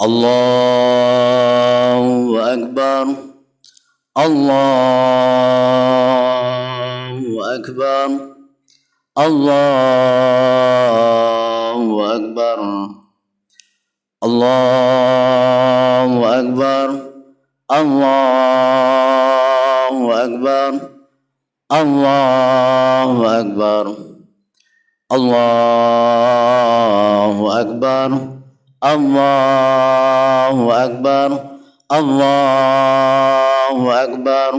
Allahu Akbar. Allahu Akbar. Allahu Akbar. Allahu Akbar. Allahu Akbar. Allahu Akbar. Allahu Akbar. Allahu Akbar. Allahu Akbar.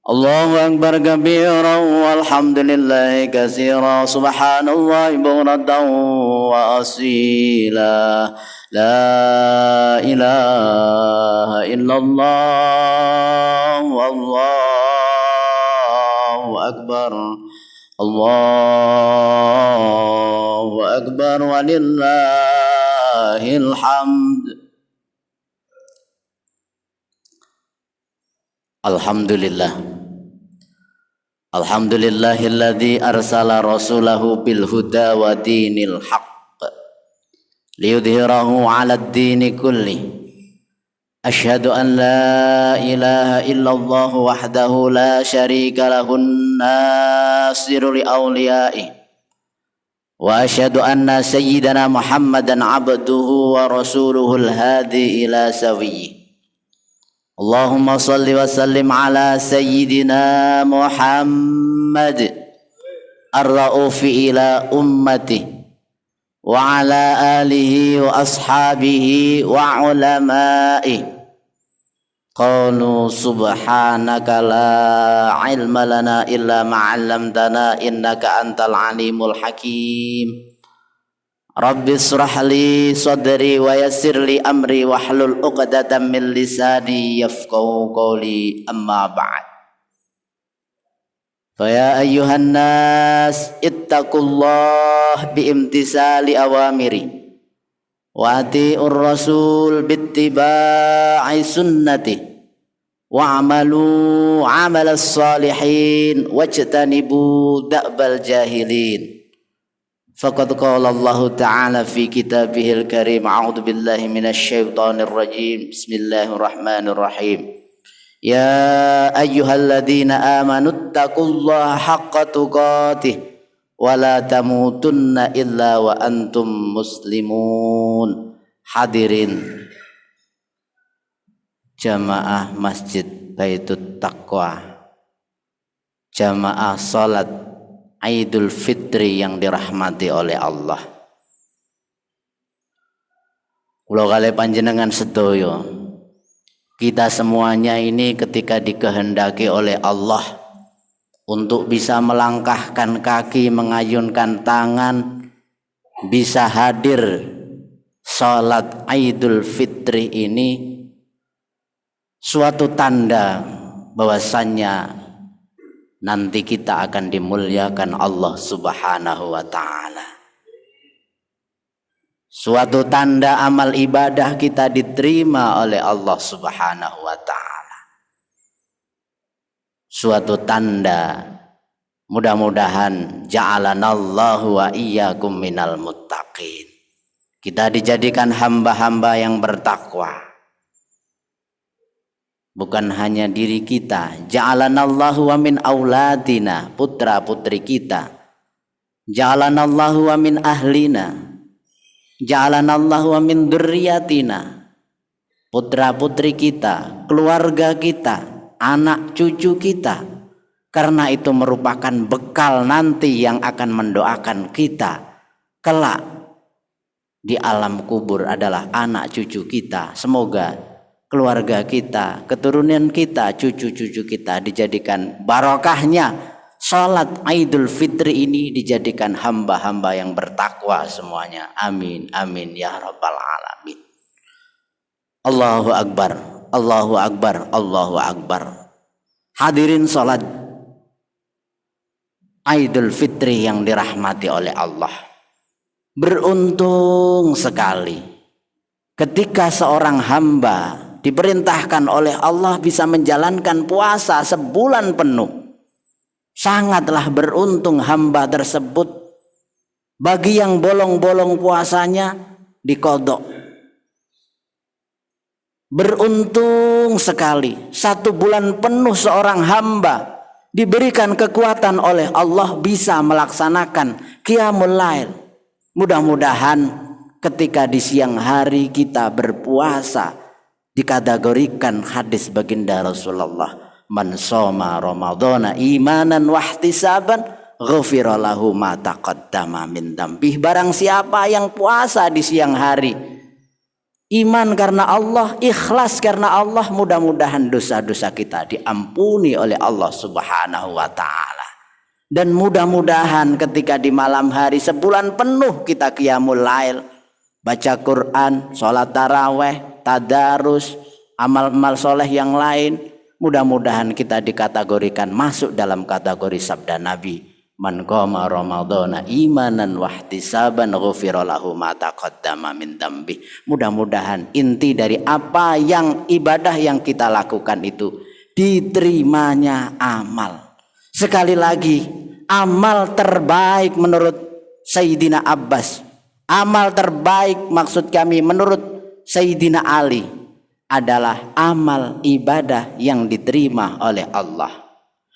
Allahu Akbar kabiran walhamdulillahi katsiran subhanallahi bukratan wa asila. La ilaha illallah wallahu akbar. Allahu akbar walillahil hamd. Alhamdulillah. Alhamdulillahilladzi arsala rasulahu bil huda wa dinil haqq liyudhhirahu 'alad dini kulli. Asyhadu an la ilaha illallah wahdahu la syarika lahun nasiru li awliya'i wa asyhadu anna sayyidana Muhammadan abduhu wa rasuluhul hadi ila sawiyyi. Allahumma salli wa sallim ala sayyidina Muhammad ar-ra'ufi ila ummati wa ala alihi wa ashabihi wa ulama'i. Qalu subhanaka la ilma lana illa ma 'allamtana innaka antal alimul hakim. Rabbi shrah li sadri wa yassir li amri wahlul 'uqdatam min lisani yafqahu qawli, amma ba'd. Fa ya ayyuhan nas ittaqullah biimtisali awamiri wa ati'ur rasul bittiba'i sunnati wa amalu 'amalas salihin wajtanibu da'bal jahilin. Faqad qala Allah ta'ala fi kitabihil karim, a'udzu billahi minasy syaithanir rajim. Bismillahirrahmanirrahim. Ya ayyuhalladzina amanu taqullaha haqqa tuqatih wa la tamutunna illa wa antum muslimun. Hadirin jamaah Masjid Baitut Taqwa, jamaah salat Idul Fitri yang dirahmati oleh Allah. Kula kalih panjenengan sedaya, kita semuanya ini ketika dikehendaki oleh Allah untuk bisa melangkahkan kaki, mengayunkan tangan, bisa hadir salat Idul Fitri ini suatu tanda bahwasannya nanti kita akan dimuliakan Allah Subhanahu wa ta'ala. Suatu tanda amal ibadah kita diterima oleh Allah Subhanahu wa ta'ala. Suatu tanda mudah-mudahan ja'alanallahu wa iyyakum minal muttaqin. Kita dijadikan hamba-hamba yang bertakwa. Bukan hanya diri kita, ja'alanallahu wa min auladina, putra-putri kita, ja'alanallahu wa min ahlina, ja'alanallahu wa min dzurriyyatina, putra-putri kita, keluarga kita, anak cucu kita. Karena itu merupakan bekal nanti yang akan mendoakan kita kelak di alam kubur adalah anak cucu kita. Semoga keluarga kita, keturunan kita, cucu-cucu kita dijadikan barokahnya salat Idul Fitri ini, dijadikan hamba-hamba yang bertakwa semuanya. Amin, amin ya rabbal alamin. Allahu Akbar, Allahu Akbar, Allahu Akbar. Hadirin salat Idul Fitri yang dirahmati oleh Allah. Beruntung sekali ketika seorang hamba diperintahkan oleh Allah bisa menjalankan puasa sebulan penuh. Sangatlah beruntung hamba tersebut. Bagi yang bolong-bolong puasanya dikodok, Beruntung sekali 1 bulan penuh seorang hamba diberikan kekuatan oleh Allah bisa melaksanakan qiyamul lail. Mudah-mudahan ketika di siang hari kita berpuasa dikategorikan hadis baginda Rasulullah, man shoma ramadhana imanan wahtisaban ghufira lahu ma taqaddama min dzambih. Barang siapa yang puasa di siang hari iman karena Allah, ikhlas karena Allah, mudah-mudahan dosa-dosa kita diampuni oleh Allah Subhanahu wa ta'ala. Dan mudah-mudahan ketika di malam hari sebulan penuh kita qiyamul lail, baca Quran, sholat taraweh, tadarus, amal-amal soleh yang lain, mudah-mudahan kita dikategorikan masuk dalam kategori sabda Nabi, man qama ramadhana imanan wahtisaban ghufira lahu ma taqaddama min dzambi. Mudah-mudahan inti dari apa yang ibadah yang kita lakukan itu diterimanya amal. Sekali lagi, amal terbaik menurut Sayyidina Abbas, amal terbaik maksud kami menurut Sayyidina Ali adalah amal ibadah yang diterima oleh Allah.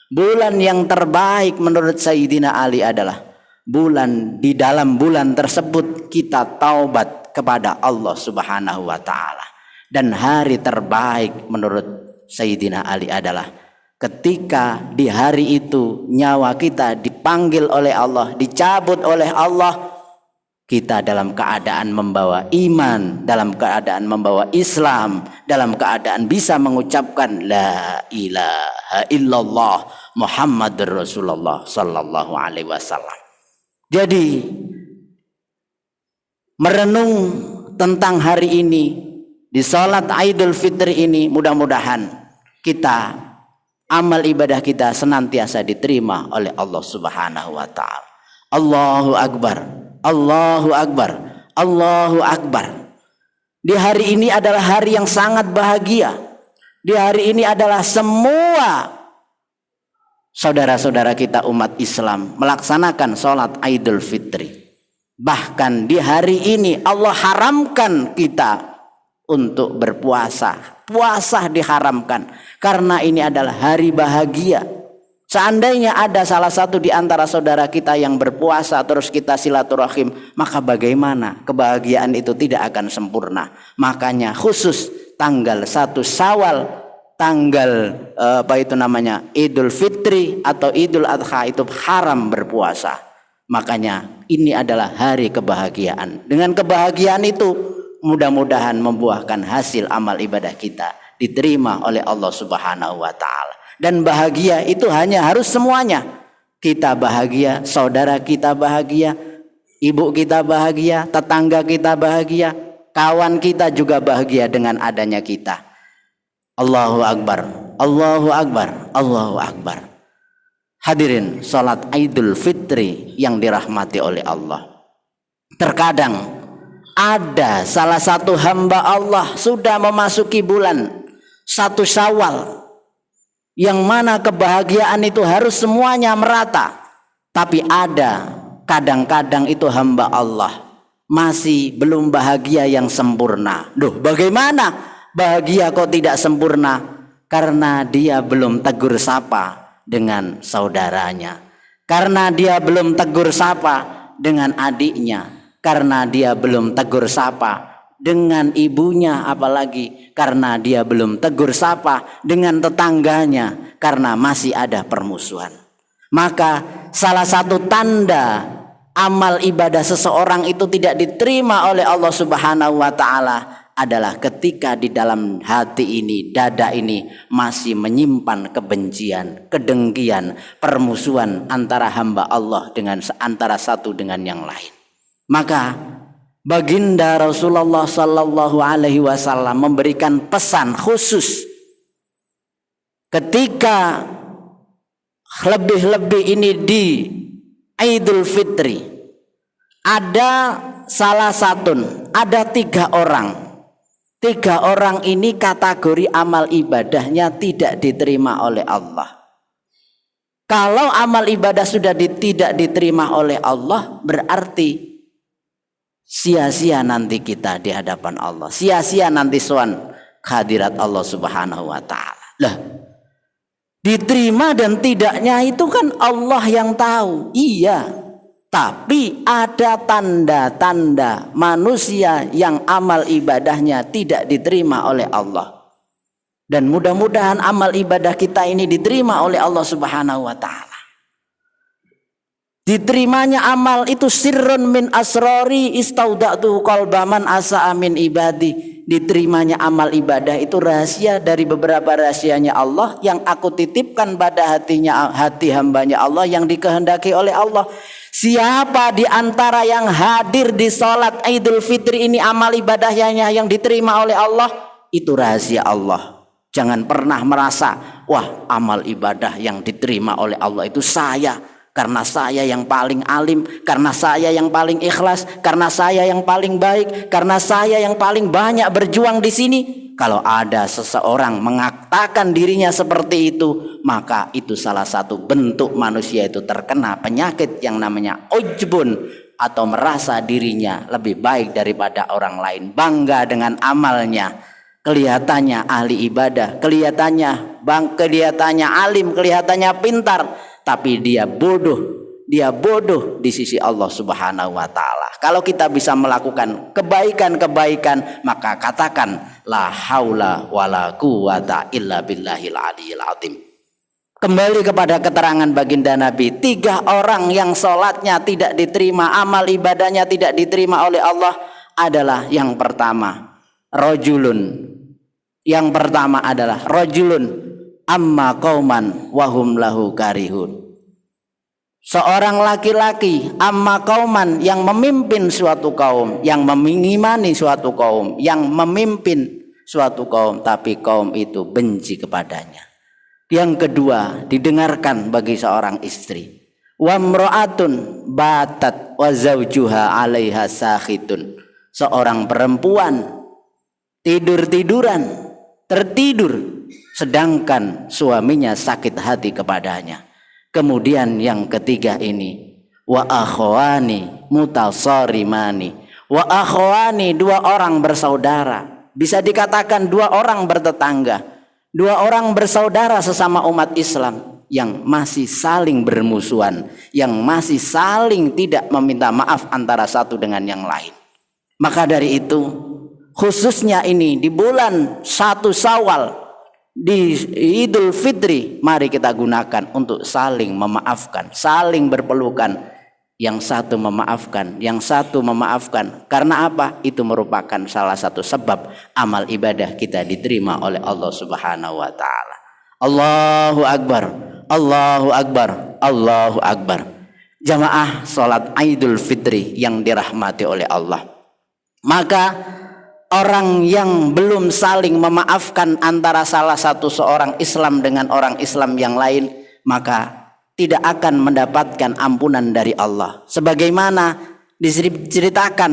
Bulan yang terbaik menurut Sayyidina Ali adalah bulan di dalam bulan tersebut kita taubat kepada Allah Subhanahu wa ta'ala. Dan hari terbaik menurut Sayyidina Ali adalah ketika di hari itu nyawa kita dipanggil oleh Allah, dicabut oleh Allah, kita dalam keadaan membawa iman, dalam keadaan membawa Islam, dalam keadaan bisa mengucapkan la ilaha illallah Muhammadur Rasulullah sallallahu alaihi wasallam. Jadi merenung tentang hari ini di salat Idul Fitri ini, mudah-mudahan kita amal ibadah kita senantiasa diterima oleh Allah Subhanahu wa taala. Allahu akbar. Allahu akbar, Allahu akbar. Di hari ini adalah hari yang sangat bahagia. Di hari ini adalah semua saudara-saudara kita umat Islam melaksanakan sholat Idul Fitri. Bahkan di hari ini Allah haramkan kita untuk berpuasa. Puasa diharamkan karena ini adalah hari bahagia. Seandainya ada salah satu di antara saudara kita yang berpuasa terus kita silaturahim, maka bagaimana kebahagiaan itu tidak akan sempurna. Makanya khusus tanggal 1 Syawal, tanggal Idul Fitri atau Idul Adha itu haram berpuasa. Makanya ini adalah hari kebahagiaan. Dengan kebahagiaan itu mudah-mudahan membuahkan hasil amal ibadah kita diterima oleh Allah Subhanahu wa ta'ala. Dan bahagia itu hanya harus semuanya. Kita bahagia, saudara kita bahagia, ibu kita bahagia, tetangga kita bahagia, kawan kita juga bahagia dengan adanya kita. Allahu akbar, Allahu akbar, Allahu akbar. Hadirin salat Idul Fitri yang dirahmati oleh Allah. Terkadang ada salah satu hamba Allah sudah memasuki bulan 1 Syawal, yang mana kebahagiaan itu harus semuanya merata. Tapi ada kadang-kadang itu hamba Allah masih belum bahagia yang sempurna. Duh, bagaimana bahagia kok tidak sempurna? Karena dia belum tegur sapa dengan saudaranya, karena dia belum tegur sapa dengan adiknya, karena dia belum tegur sapa dengan ibunya, apalagi karena dia belum tegur sapa dengan tetangganya, karena masih ada permusuhan. Maka salah satu tanda amal ibadah seseorang itu tidak diterima oleh Allah Subhanahu wa ta'ala adalah ketika di dalam hati ini, dada ini masih menyimpan kebencian, kedengkian, permusuhan antara hamba Allah dengan antara satu dengan yang lain. Maka Baginda Rasulullah sallallahu alaihi wasallam memberikan pesan khusus ketika lebih-lebih ini di Idul Fitri. Ada salah satu, ada 3 orang. 3 orang ini kategori amal ibadahnya tidak diterima oleh Allah. Kalau amal ibadah sudah tidak diterima oleh Allah, berarti sia-sia nanti kita di hadapan Allah. Sia-sia nanti soal hadirat Allah Subhanahu wa taala. Lah, diterima dan tidaknya itu kan Allah yang tahu. Iya. Tapi ada tanda-tanda manusia yang amal ibadahnya tidak diterima oleh Allah. Dan mudah-mudahan amal ibadah kita ini diterima oleh Allah Subhanahu wa taala. Diterimanya amal itu sirrun min asrori istaudatu qalbaman asa amin ibadi. Diterimanya amal ibadah itu rahasia dari beberapa rahasianya Allah yang aku titipkan pada hati hambanya Allah yang dikehendaki oleh Allah. Siapa di antara yang hadir di salat Idul Fitri ini amal ibadahnya yang diterima oleh Allah, itu rahasia Allah. Jangan pernah merasa, wah amal ibadah yang diterima oleh Allah itu saya. Karena saya yang paling alim, karena saya yang paling ikhlas, karena saya yang paling baik, karena saya yang paling banyak berjuang di sini. Kalau ada seseorang mengatakan dirinya seperti itu, maka itu salah satu bentuk manusia itu terkena penyakit yang namanya ujbun, atau merasa dirinya lebih baik daripada orang lain, bangga dengan amalnya. Kelihatannya ahli ibadah, kelihatannya alim, kelihatannya pintar, tapi dia bodoh di sisi Allah Subhanahu wa taala. Kalau kita bisa melakukan kebaikan-kebaikan, maka katakan la haula wala quwata illa billahil aliyil azim. Kembali kepada keterangan baginda Nabi, 3 orang yang sholatnya tidak diterima, amal ibadahnya tidak diterima oleh Allah adalah yang pertama, rajulun. Yang pertama adalah rajulun amma qauman wahum lahu karihun. Seorang laki-laki amma qauman yang memimpin suatu kaum, yang mengimani suatu kaum, yang memimpin suatu kaum, tapi kaum itu benci kepadanya. Yang kedua, didengarkan bagi seorang istri. Wa mra'atun batat wa zawjuha 'alaiha sakhitun. Seorang perempuan tertidur sedangkan suaminya sakit hati kepadanya. Kemudian yang ketiga ini, wa akhwani mutasarimani. Wa akhwani, 2 orang bersaudara. Bisa dikatakan 2 orang bertetangga, 2 orang bersaudara sesama umat Islam yang masih saling bermusuhan, yang masih saling tidak meminta maaf antara satu dengan yang lain. Maka dari itu, khususnya ini di bulan 1 Syawal, di Idul Fitri, mari kita gunakan untuk saling memaafkan, saling berpelukan. Yang satu memaafkan, yang satu memaafkan. Karena apa? Itu merupakan salah satu sebab amal ibadah kita diterima oleh Allah Subhanahu wa taala. Allahu Akbar, Allahu Akbar, Allahu Akbar. Jamaah salat Idul Fitri yang dirahmati oleh Allah. Maka orang yang belum saling memaafkan antara salah satu seorang Islam dengan orang Islam yang lain, maka tidak akan mendapatkan ampunan dari Allah. Sebagaimana diceritakan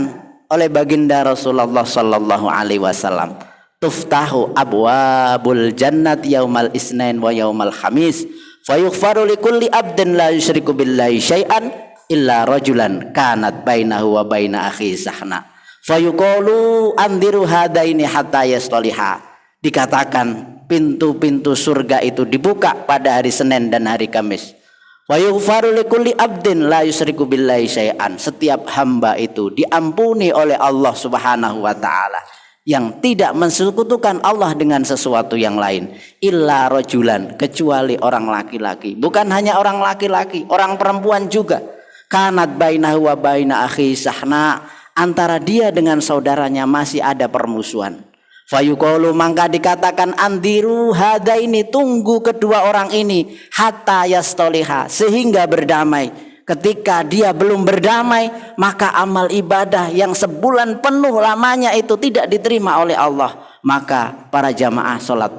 oleh baginda Rasulullah sallallahu alaihi wasallam, tuftahu abwabul jannat yaumal isnain wa yaumal khamis fayughfaru likulli abdin la yusyriku billahi syai'an illa rajulan kanat bainahu wa baina akhi sahna fayuqalu andiru hadaini hatta yastaliha. Dikatakan pintu-pintu surga itu dibuka pada hari Senin dan hari Kamis. Wa yughfaru likulli abdin la yusyriku billahi syai'an. Setiap hamba itu diampuni oleh Allah Subhanahu wa taala yang tidak mensekutukan Allah dengan sesuatu yang lain, illa rajulan, kecuali orang laki-laki. Bukan hanya orang laki-laki, orang perempuan juga. Kanat bainahu wa baina akhi sahna, antara dia dengan saudaranya masih ada permusuhan. Fayuqalu, maka dikatakan andiru hadaini, tunggu kedua orang ini hatta yastoliha, sehingga berdamai. Ketika dia belum berdamai, maka amal ibadah yang sebulan penuh lamanya itu tidak diterima oleh Allah. Maka para jamaah sholat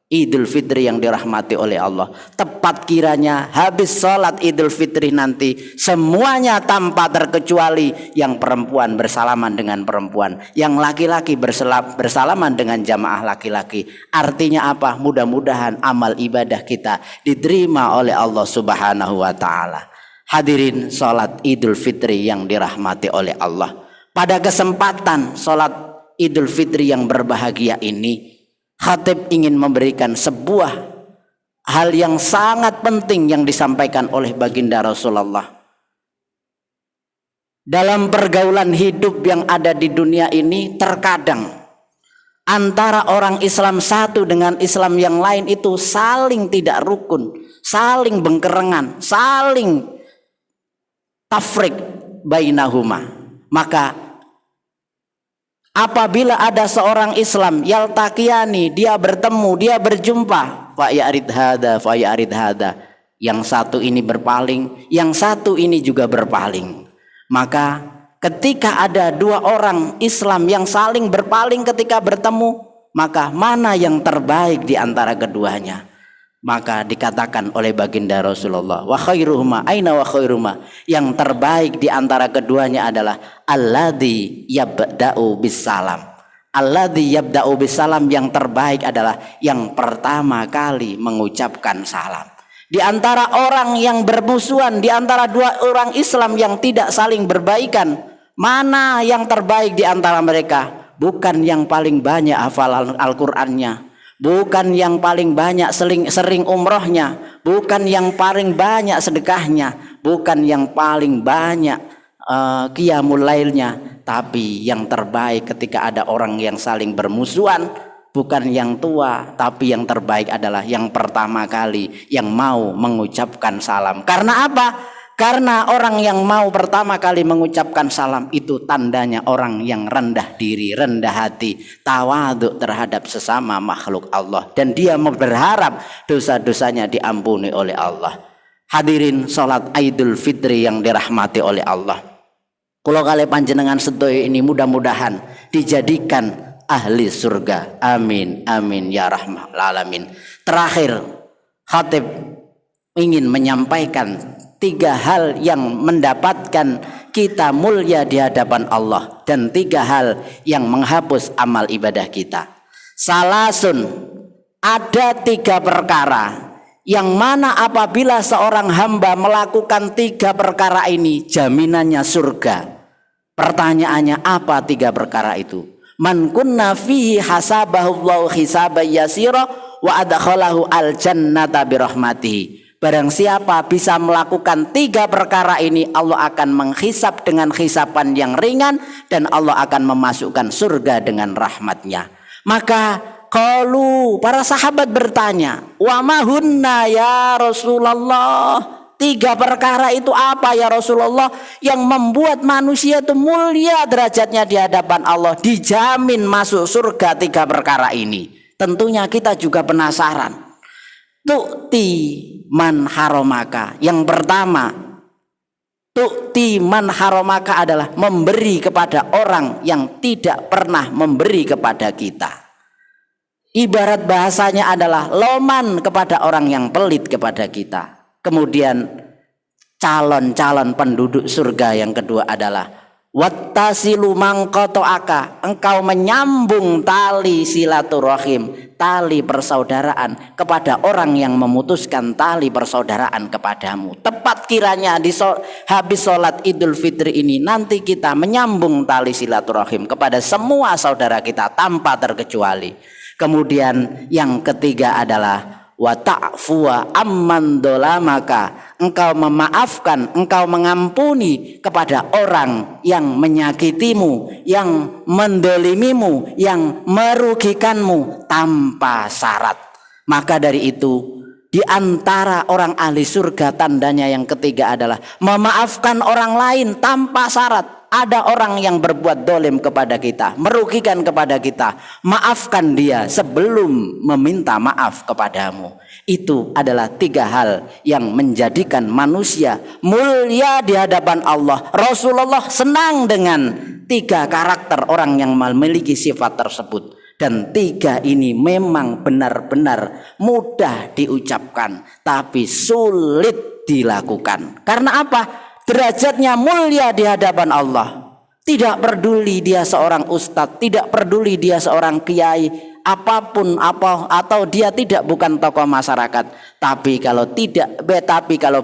Idul Fitri yang dirahmati oleh Allah, tepat kiranya habis sholat Idul Fitri nanti, semuanya tanpa terkecuali, yang perempuan bersalaman dengan perempuan, yang laki-laki bersalaman dengan jamaah laki-laki. Artinya apa? Mudah-mudahan amal ibadah kita diterima oleh Allah Subhanahu wa ta'ala. Hadirin sholat Idul Fitri yang dirahmati oleh Allah, pada kesempatan sholat Idul Fitri yang berbahagia ini, Khatib ingin memberikan sebuah hal yang sangat penting yang disampaikan oleh baginda Rasulullah. Dalam pergaulan hidup yang ada di dunia ini, terkadang antara orang Islam satu dengan Islam yang lain itu saling tidak rukun, saling bengkerengan, saling tafrik bainahuma. Maka apabila ada seorang Islam yaltaqiyani, dia bertemu, dia berjumpa, fa ya'rid hada, yang satu ini berpaling, yang satu ini juga berpaling. Maka ketika ada dua orang Islam yang saling berpaling ketika bertemu, maka mana yang terbaik di antara keduanya? Maka dikatakan oleh baginda Rasulullah, wa khairuhuma aina wa khairuhuma, yang terbaik di antara keduanya adalah alladzi yabda'u bisalam. Alladzi yabda'u bisalam, yang terbaik adalah yang pertama kali mengucapkan salam. Di antara orang yang bermusuhan, di antara dua orang Islam yang tidak saling berbaikan, mana yang terbaik di antara mereka? Bukan yang paling banyak hafal Al-Qur'annya, bukan yang paling banyak sering umrohnya, bukan yang paling banyak sedekahnya, bukan yang paling banyak qiyamul lailnya, tapi yang terbaik ketika ada orang yang saling bermusuhan, bukan yang tua, tapi yang terbaik adalah yang pertama kali yang mau mengucapkan salam. Karena apa? Karena orang yang mau pertama kali mengucapkan salam itu tandanya orang yang rendah diri, rendah hati, tawadhu terhadap sesama makhluk Allah, dan dia berharap dosa-dosanya diampuni oleh Allah. Hadirin salat Idul Fitri yang dirahmati oleh Allah, kula kalih panjenengan sedaya ini mudah-mudahan dijadikan ahli surga. Amin amin ya rahmal alamin. Terakhir, khatib ingin menyampaikan 3 hal yang mendapatkan kita mulia di hadapan Allah, dan 3 hal yang menghapus amal ibadah kita. Salasun, ada 3 perkara yang mana apabila seorang hamba melakukan 3 perkara ini, jaminannya surga. Pertanyaannya, apa 3 perkara itu? Man kunna fihi hasabahu Allahu hisaban yasira wa adkhalahu al-jannata birahmatihi. Barang siapa bisa melakukan 3 perkara ini, Allah akan menghisap dengan hisapan yang ringan, dan Allah akan memasukkan surga dengan rahmatnya. Maka qalu, para sahabat bertanya, wa ma hunna ya Rasulullah? 3 perkara itu apa ya Rasulullah yang membuat manusia itu mulia derajatnya di hadapan Allah, dijamin masuk surga? 3 perkara ini tentunya kita juga penasaran. Tu'ti man haramaka, yang pertama, tu'ti man haramaka adalah memberi kepada orang yang tidak pernah memberi kepada kita. Ibarat bahasanya adalah loman kepada orang yang pelit kepada kita. Kemudian calon-calon penduduk surga yang kedua adalah wattasilu mangqata'aka, engkau menyambung tali silaturahim, tali persaudaraan kepada orang yang memutuskan tali persaudaraan kepadamu. Tepat kiranya habis sholat Idul Fitri ini nanti kita menyambung tali silaturahim kepada semua saudara kita tanpa terkecuali. Kemudian yang ketiga adalah wa ta'fuwa amman dolamaka, engkau memaafkan, engkau mengampuni kepada orang yang menyakitimu, yang mendolimimu, yang merugikanmu tanpa syarat. Maka dari itu, di antara orang ahli surga tandanya yang ketiga adalah memaafkan orang lain tanpa syarat. Ada orang yang berbuat dolim kepada kita, merugikan kepada kita, maafkan dia sebelum meminta maaf kepadamu. Itu adalah 3 hal yang menjadikan manusia mulia di hadapan Allah. Rasulullah senang dengan 3 karakter orang yang memiliki sifat tersebut. Dan 3 ini memang benar-benar mudah diucapkan, tapi sulit dilakukan. Karena apa? Derajatnya mulia di hadapan Allah. Tidak peduli dia seorang ustadz, tidak peduli dia seorang kiai, apapun atau dia bukan tokoh masyarakat, Tapi kalau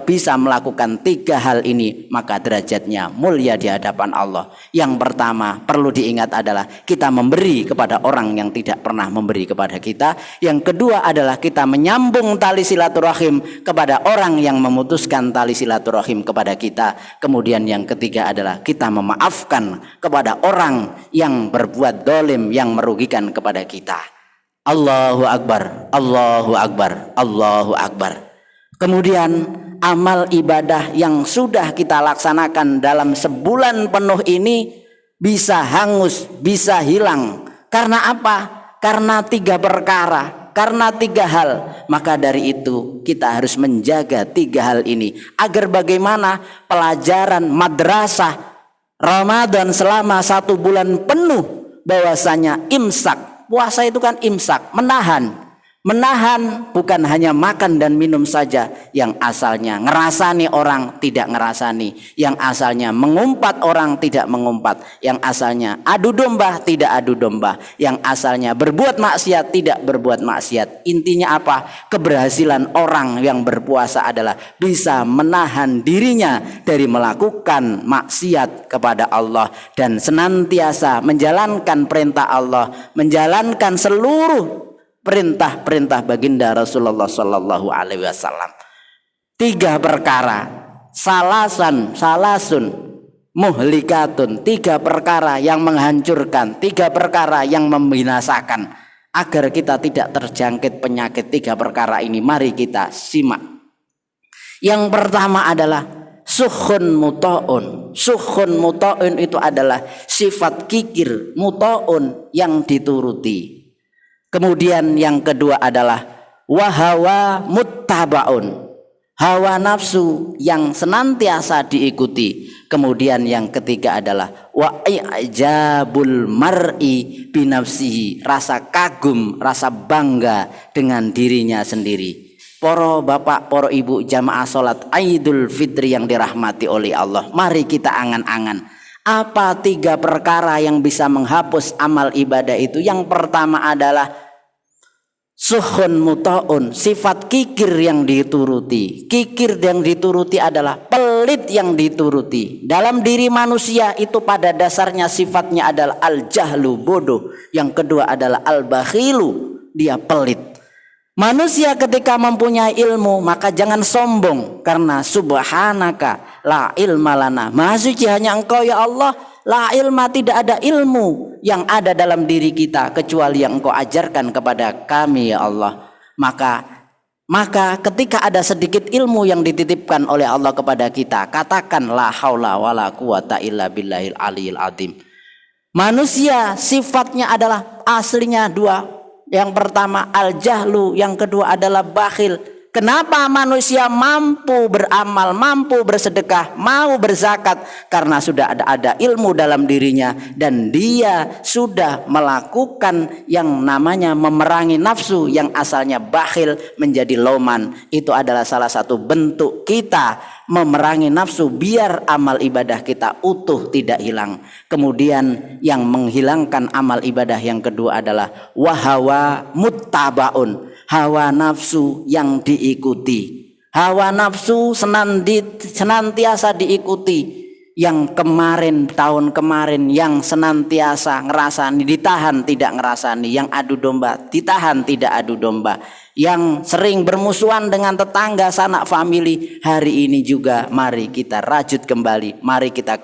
bisa melakukan 3 hal ini, maka derajatnya mulia di hadapan Allah. Yang pertama perlu diingat adalah kita memberi kepada orang yang tidak pernah memberi kepada kita. Yang kedua adalah kita menyambung tali silaturahim kepada orang yang memutuskan tali silaturahim kepada kita. Kemudian yang ketiga adalah kita memaafkan kepada orang yang berbuat dolim, yang merugikan kepada kita. Allahu Akbar, Allahu Akbar, Allahu Akbar. Kemudian amal ibadah yang sudah kita laksanakan dalam sebulan penuh ini bisa hangus, bisa hilang. Karena apa? Karena 3 perkara, karena 3 hal. Maka dari itu kita harus menjaga 3 hal ini, agar bagaimana pelajaran madrasah Ramadan selama 1 bulan penuh, bahwasanya imsak. Puasa itu kan imsak, menahan bukan hanya makan dan minum saja, yang asalnya ngerasani orang tidak ngerasani, yang asalnya mengumpat orang tidak mengumpat, yang asalnya adu domba tidak adu domba, yang asalnya berbuat maksiat tidak berbuat maksiat. Intinya apa? Keberhasilan orang yang berpuasa adalah bisa menahan dirinya dari melakukan maksiat kepada Allah dan senantiasa menjalankan perintah Allah, menjalankan seluruh perintah-perintah baginda Rasulullah Sallallahu Alaihi Wasallam. 3 perkara, salasun muhlikatun, 3 perkara yang menghancurkan, 3 perkara yang membinasakan. Agar kita tidak terjangkit penyakit 3 perkara ini, mari kita simak. Yang pertama adalah sukhun muta'un. Sukhun muta'un itu adalah sifat kikir, muta'un yang dituruti. Kemudian yang kedua adalah wahawa muttabaun, hawa nafsu yang senantiasa diikuti. Kemudian yang ketiga adalah wa ijabul mar'i binafsihi, rasa kagum, rasa bangga dengan dirinya sendiri. Para bapak, para ibu jamaah salat Idul Fitri yang dirahmati oleh Allah, mari kita angan-angan apa 3 perkara yang bisa menghapus amal ibadah itu. Yang pertama adalah sukhun muta'un, sifat kikir yang dituruti. Kikir yang dituruti adalah pelit yang dituruti. Dalam diri manusia itu pada dasarnya sifatnya adalah al-jahlu, bodoh. Yang kedua adalah al-bakhilu, dia pelit. Manusia ketika mempunyai ilmu maka jangan sombong, karena subhanaka la ilma lana, maha suci hanya Engkau ya Allah, la ilma, tidak ada ilmu yang ada dalam diri kita kecuali yang Engkau ajarkan kepada kami ya Allah. Maka ketika ada sedikit ilmu yang dititipkan oleh Allah kepada kita, katakan la haula wala quwata illa billahil aliyil azim. Manusia sifatnya adalah aslinya 2. Yang pertama al-jahlu, yang kedua adalah bakhil. Kenapa manusia mampu beramal, mampu bersedekah, mau berzakat? Karena sudah ada ilmu dalam dirinya dan dia sudah melakukan yang namanya memerangi nafsu yang asalnya bakhil menjadi loman. Itu adalah salah satu bentuk kita memerangi nafsu biar amal ibadah kita utuh, tidak hilang. Kemudian yang menghilangkan amal ibadah yang kedua adalah wahawa muttabaun, hawa nafsu yang diikuti. Hawa nafsu senantiasa diikuti. Yang kemarin, tahun kemarin, yang senantiasa ngerasani ditahan tidak ngerasani, yang adu domba ditahan tidak adu domba, yang sering bermusuhan dengan tetangga, sanak famili, hari ini juga mari kita rajut kembali, mari kita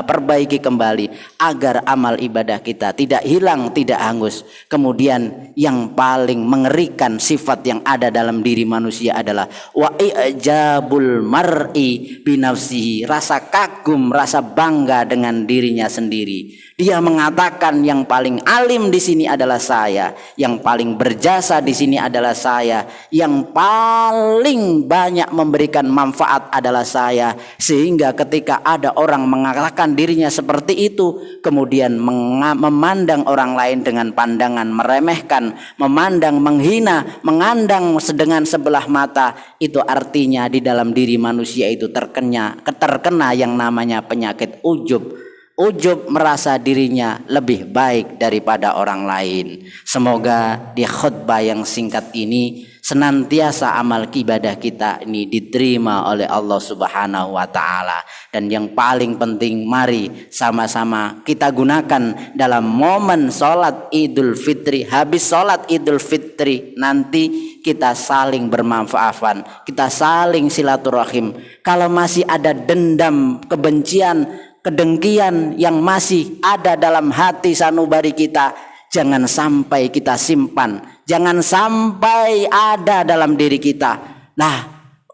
perbaiki kembali agar amal ibadah kita tidak hilang, tidak hangus. Kemudian yang paling mengerikan sifat yang ada dalam diri manusia adalah wa ijabul mar'i binafsihi, rasa kagum, rasa bangga dengan dirinya sendiri. Dia mengatakan yang paling alim di sini adalah saya, yang paling berjasa di sini adalah saya, yang paling banyak memberikan manfaat adalah saya. Sehingga ketika ada orang mengatakan dirinya seperti itu, kemudian memandang orang lain dengan pandangan meremehkan, memandang menghina, mengandang dengan sebelah mata, itu artinya di dalam diri manusia itu terkena yang namanya penyakit ujub. Ujub, merasa dirinya lebih baik daripada orang lain. Semoga di khutbah yang singkat ini senantiasa amal ibadah kita ini diterima oleh Allah Subhanahu wa taala. Dan yang paling penting, mari sama-sama kita gunakan dalam momen sholat Idul Fitri. Habis sholat Idul Fitri nanti kita saling bermanfaatan, kita saling silaturahim. Kalau masih ada dendam, kebencian, kedengkian yang masih ada dalam hati sanubari kita, jangan sampai kita simpan, jangan sampai ada dalam diri kita. Nah,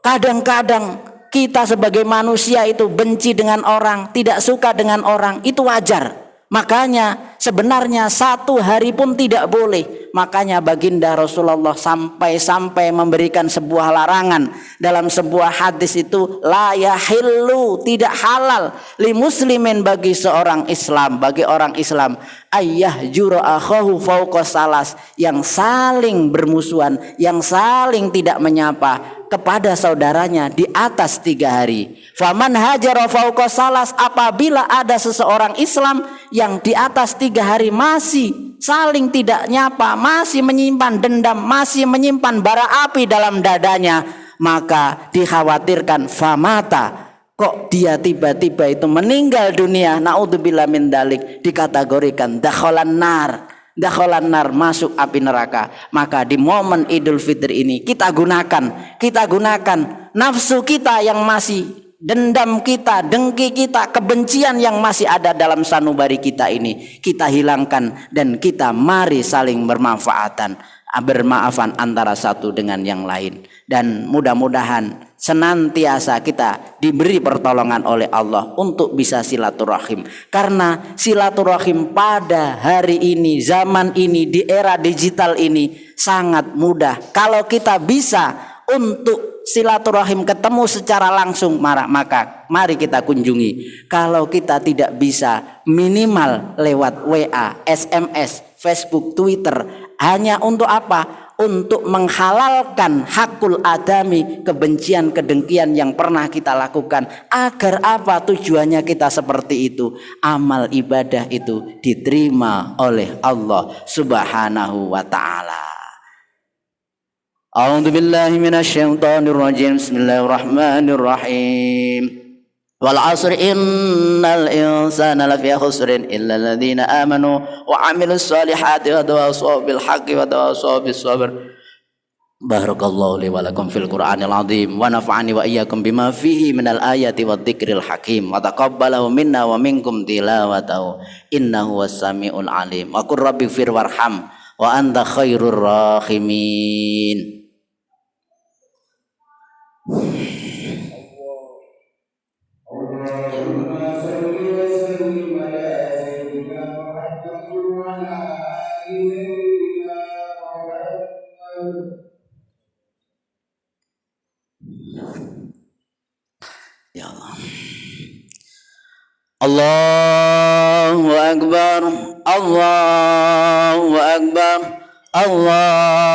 kadang-kadang kita sebagai manusia itu benci dengan orang, tidak suka dengan orang, itu wajar. Makanya sebenarnya satu hari pun tidak boleh. Makanya baginda Rasulullah sampai memberikan sebuah larangan dalam sebuah hadis itu, la yahillu, tidak halal li muslimin, bagi seorang Islam, bagi orang Islam, ayyah jura akhahu fauqa salas, yang saling bermusuhan, yang saling tidak menyapa kepada saudaranya di atas 3 hari. Faman hajara fauqa salas, apabila ada seseorang Islam yang di atas 3 hari masih saling tidak nyapa, masih menyimpan dendam, masih menyimpan bara api dalam dadanya, maka dikhawatirkan famata, kok dia tiba-tiba itu meninggal dunia, naudzubillah min dalik, dikategorikan dakhalan nar, masuk api neraka. Maka di momen Idul Fitri ini kita gunakan nafsu kita yang masih, dendam kita, dengki kita, kebencian yang masih ada dalam sanubari kita ini, kita hilangkan dan kita mari saling bermaafan antara satu dengan yang lain. Dan mudah-mudahan senantiasa kita diberi pertolongan oleh Allah untuk bisa silaturahim. Karena silaturahim pada hari ini, zaman ini, di era digital ini sangat mudah. Kalau kita bisa untuk silaturahim ketemu secara langsung, maka mari kita kunjungi. Kalau kita tidak bisa, minimal lewat WA, SMS, Facebook, Twitter. Hanya untuk apa? Untuk menghalalkan hakul adami, kebencian, kedengkian yang pernah kita lakukan. Agar apa? Tujuannya kita seperti itu, amal ibadah itu diterima oleh Allah Subhanahu wa ta'ala. A'udzu billahi minasyaitonir rajim. Bismillahirrahmanirrahim. Wal 'asri innal insana lafi khusrin illa alladziina aamanu wa 'amilus shalihati wa tawassaw bil haqqi wa tawassaw bis sabr. Barakallahu li wa lakum fil Qur'anil 'azim wa nafa'ani wa iyyakum bima fihi minal ayati wadh-dhikril hakim wa taqabbalahu minna wa minkum tilawatahu innahu was-sami'ul 'alim. Wa qur rabbighfir warham wa anta khairur rahimin. Ya Allah. Allahu akbar, Allahu akbar, Allahu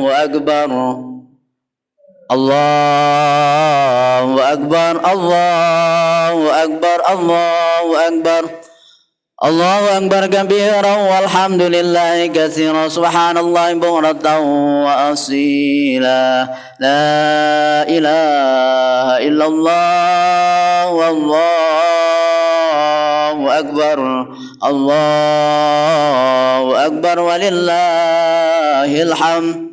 akbar, Allahu akbar, Allahu akbar, Allahu akbar, Allahu akbar kabiran walhamdulillahi katsiran subhanallahi bukratan wa asila. La ilaha illallah wallahu akbar, Allahu akbar walillahil hamd.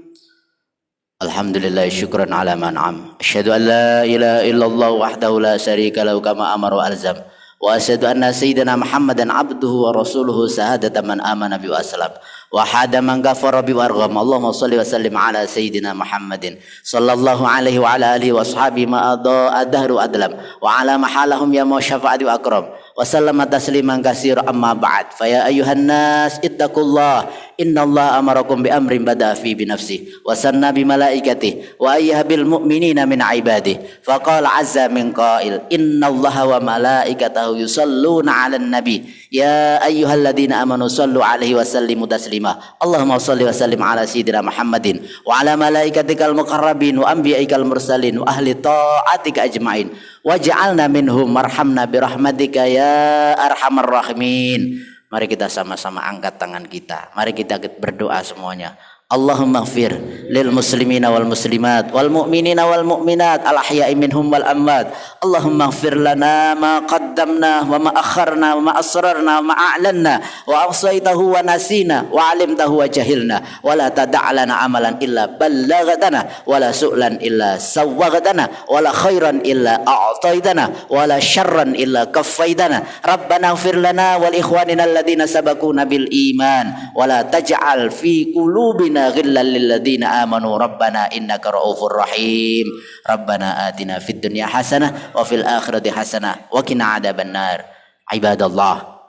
Alhamdulillah, syukran ala man'am. Asyhadu an la ilaha illallah wahdahu la syarika lahu kama amara wa alzam. Wa asyhadu anna sayyidina Muhammadan abduhu wa rasuluhu sahadata man amana bi wa aslam wa hada man ghafara bi wargham. Allahumma shalli wa sallim ala sayyidina Muhammadin sallallahu alaihi wa ala alihi wa ashabihi ma adahru adlam wa ala mahalahum ya syafa'ati wa akram wa sallama tasliman katsira amma ba'd. Fa ya ayyuhan nas ittaqullah innallaha amarakum bi amrin bada fi bi nafsihi wa sanna bi malaikatihi wa ayyuhal mu'minina min ibadihi fa qala azza min qail innallaha wa malaikatahu yusalluna 'alan nabi ya ayyuhalladzina amanu sallu 'alaihi wa sallimu taslima. Allahumma shalli wa sallim ala sayyidina Muhammadin wa ala malaikatikal muqarrabin wa anbiya'ikal mursalin wa ahli ta'atika ajmain waj'alna minhum marhamna bi rahmatika ya arhamar rahimin. Mari kita sama-sama angkat tangan kita. Mari kita berdoa semuanya. Allahumma ighfir lil muslimina wal muslimat wal mu'minina wal mu'minat al ahya'i minhum wal amwat. Allahumma ighfir lana ma qaddamna wa ma akharna wa ma asrarna wa ma a'lanna wa awsaytahu wa nasina wa 'alimtahu wa jahilna wa la tada' lana amalan illa ballaghtana wa la su'lan illa sawwaghtana wa la khairan illa a'taitana wa la syarran illa kaffaitana. Rabbana ighfir lana wal ikhwanina alladhina sabaquna bil iman wa la taj'al fi qulubina ghillan lil ladzina amanu rabbana innaka raufur rahim. Rabbana atina fid dunya hasanah wa fil akhirati hasanah wa qina adzabannar. Ibadallah,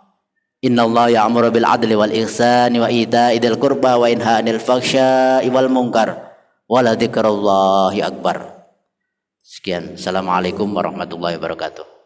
innallaha ya'muru bil adli wal ihsani wa ita'i dzil qurba wa yanha 'anil fahsya'i wal munkar wa la dzikrullahi akbar. Sekian, assalamualaikum warahmatullahi wabarakatuh.